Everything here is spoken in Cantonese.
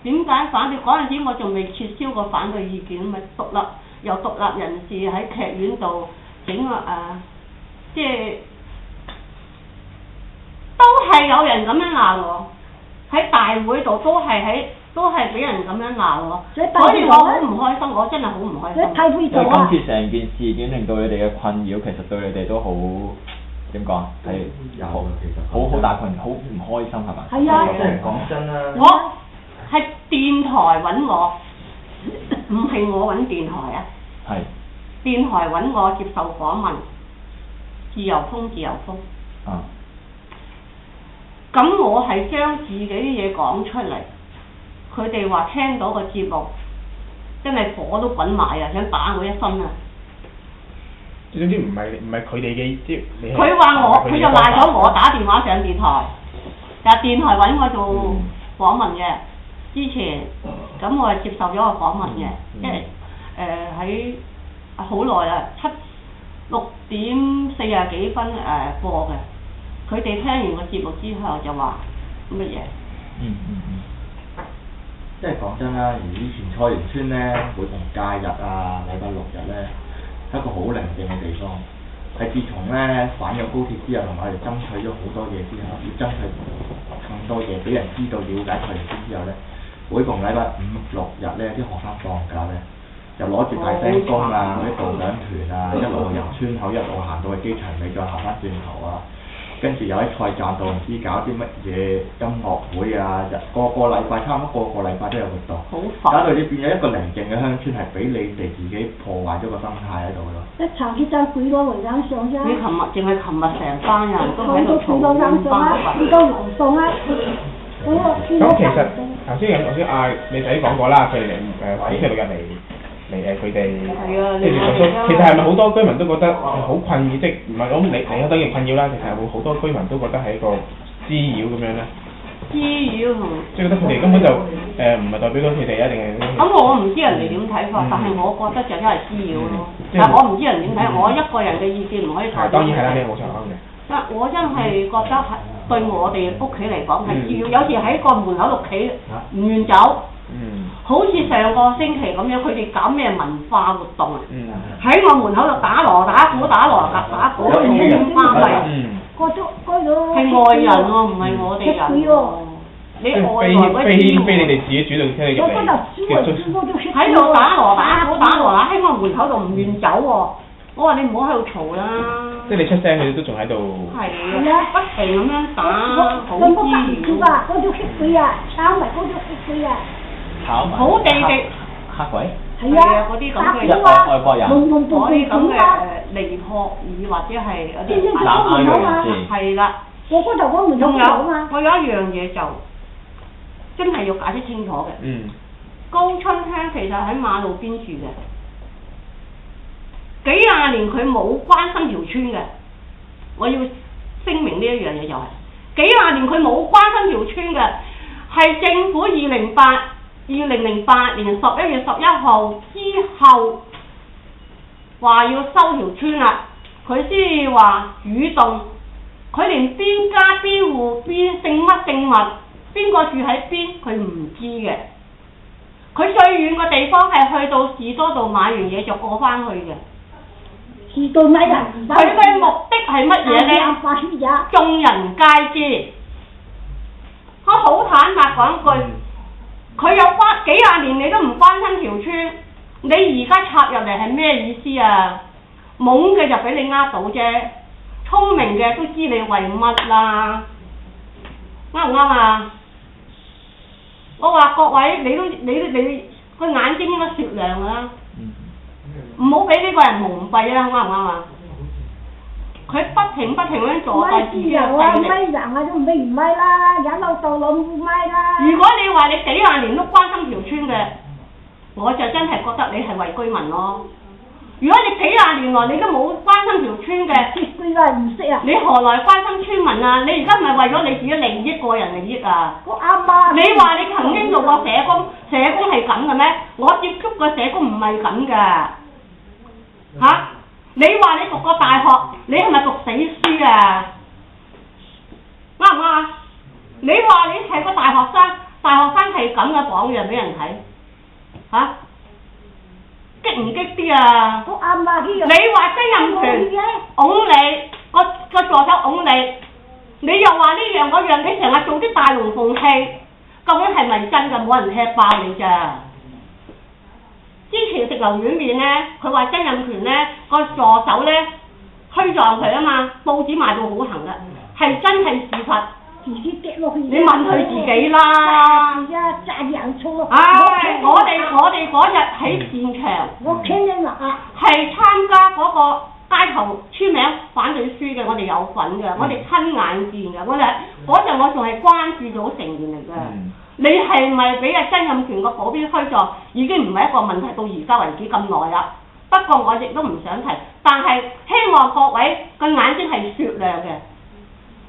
點解反對？嗰陣時我仲未撤銷過反對意見，咪由獨立人士喺劇院度整個即係都係有人咁樣鬧我，喺大會度都係俾人咁樣鬧我，所以我好唔開心，我真係好唔開心。因為今次成件事件令到你哋嘅困擾，其實對你哋都好點講係好大困擾，好唔開心係咪？係啊，即係講真啦。我係電台揾我，唔係我揾電台啊。係。電台揾我接受訪問，自由風。啊。咁我係將自己啲嘢講出嚟，佢哋話聽到個節目，真係火都滾埋啊！想打我一身啊！總之唔係佢哋嘅即係佢話佢就賴咗我打電話上電台，但係電台揾我做訪問嘅。之前咁我係接受咗個訪問嘅，因為喺好耐啦，6點40幾分播嘅。佢哋聽完個節目之後就話乜嘢？即係講真啦，而以前菜園村咧，每逢假日啊、禮拜6日咧，係一個好寧靜嘅地方。係自從咧反咗高鐵之後，同埋我哋爭取咗好多嘢之後，要爭取更多嘢俾人知道、了解菜園村之後咧，每逢禮拜5、6日咧，啲學生放假咧，就攞住大聲公啊、嗰啲導賞團啊，一路由村口一路行到去機場尾，再行翻轉頭啊。跟住又喺菜站度唔知搞啲乜嘢音樂會啊，個禮拜差唔多個禮拜都有活動，搞到你變咗一個寧靜嘅鄉村，係俾你哋自己破壞咗個生態喺度咯。一長期就幾個回想上啫。你淨係琴日成班人都喺度嘈緊班呢個勞動啊，咁其實頭先你仔講過啦，佢哋星期六日嚟佢哋，即係其實係咪好多居民都覺得好困擾，即係唔係咁你當然困擾啦，其實係會好多居民都覺得係一個滋擾咁樣咧。滋擾同即係覺得佢哋根本就唔係代表到佢哋一定係。咁我唔知人哋點睇法，但係我覺得就真係滋擾咯。但係我唔知人點睇，我一個人嘅意見唔可以代表。當然係啦，你冇錯啱嘅。我真係覺得係對我哋屋企嚟講係滋擾，有時喺個門口度企唔願走。好似上個星期咁樣，佢哋搞咩文化活動啊？喺我門口度打鑼打鼓，好興花費。係外人喎，唔係我哋人喎。你外來嗰啲非你哋自己主動車入嚟喺度打鑼打鼓喺我門口度唔願走喎。我話你唔好喺度嘈啦。即係你出聲，佢哋都仲喺度。係啊，不停咁樣打，好滋擾。好地極黑鬼？係啊，嗰啲咁嘅外國人，嗰啲咁嘅尼泊爾或者係嗰啲南亞人士。係啦。我嗰頭嗰門口啊嘛。我有一樣嘢就真係要解釋清楚嘅。高春香其實喺馬路邊住嘅，幾廿年佢冇關心條村嘅，我要聲明呢一樣嘢就係幾廿年佢冇關心條村嘅，係政府2008年11月11號之後話要收條村啦，佢先話主動，佢連邊家邊戶邊姓乜姓物，邊個住喺邊佢唔知嘅，佢最遠嘅地方係去到士多度買完嘢就過翻去嘅。士多買啊！佢嘅目的係乜嘢呢？眾人皆知。我好坦白講句。佢有幾廿年你都唔關心條村，你而家插入嚟係咩意思啊？懵嘅就俾你呃到啫，聰明嘅都知你為乜啦，啱唔啱啊？我話各位，你個眼睛應該雪亮啦，唔好俾呢個人蒙蔽啦，啱唔啱啊？佢不停咁樣坐在自己嘅勢力。如果你話你幾廿年都關心條村嘅，我就真係覺得你係為居民咯。如果你幾廿年來你都冇關心條村嘅，你何來關心村民啊？你而家唔係為咗你自己利益、個人利益啊？你話你曾經做過社工係咁嘅咩？我接觸嘅社工唔係咁㗎，嚇？你話你讀過大學，你係咪讀死書啊？啱唔啱啊？你話你係個大學生，大學生係咁嘅榜樣俾人睇，嚇、激唔激啲啊？都啱啊！你話曾蔭權擁你個助手擁你，你又話呢樣嗰樣，你成日做啲大龍鳳戲，究竟係咪真㗎？冇人踢爆你咋？之前食牛丸麵咧，佢話曾蔭權咧個助手咧推撞佢啊嘛，報紙賣到好行㗎，係真係事實。自己跌落去。你問佢自己啦。而家炸洋葱啊！唉，我哋嗰日喺現場。我聽你話啊。係參加嗰個街頭簽名反對書嘅，我哋有份嘅，我哋親眼見嘅，嗰陣我仲係關注組成員嚟嘅。你係咪俾阿曾蔭權個保鏢推撞已經唔係一個問題，到而家為止咁耐啦。不過我亦都唔想提，但係希望各位個眼睛係雪亮嘅。